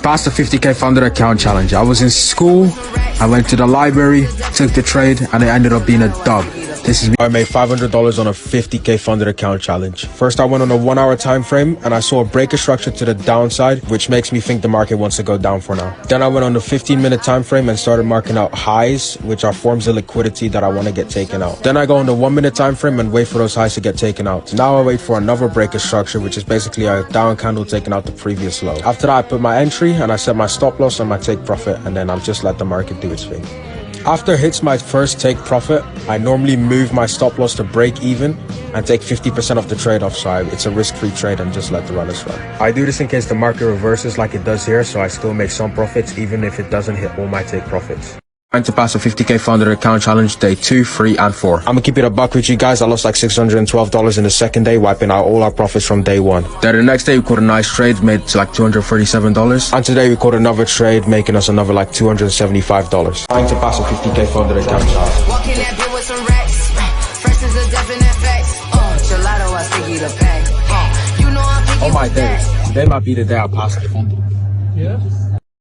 Passed the 50k funded account challenge. I was in school, I went to the library, took the trade, and it ended up being a dub. I made $500 on a 50k funded account challenge. First, I went on a 1 hour time frame and I saw a breaker structure to the downside, which makes me think the market wants to go down for now. Then I went on the 15-minute time frame and started marking out highs, which are forms of liquidity that I want to get taken out. Then I go on the 1 minute time frame and wait for those highs to get taken out. Now I wait for another breaker structure, which is basically a down candle taking out the previous low. After that, I put my entry and I set my stop loss and my take profit, and then I'll just let the market do its thing. After it hits my first take profit, I normally move my stop loss to break even and take 50% of the trade off, so it's a risk-free trade and just let the runners run. I do this in case the market reverses like it does here, so I still make some profits even if it doesn't hit all my take profits. Trying to pass a 50k funded account challenge day 2, 3, and 4. I'm gonna keep it a buck with you guys. I lost like $612 in the second day, wiping out all our profits from day 1. Then the next day we caught a nice trade, made like $237. And today we caught another trade, making us another like $275. Trying to pass a 50k funded account challenge. Walking that bit with some racks. Fresh is a definite facts. Gelato, I sticky the pack. You know I'm picky. Oh my days. Today might be the day I pass the funded. Yeah?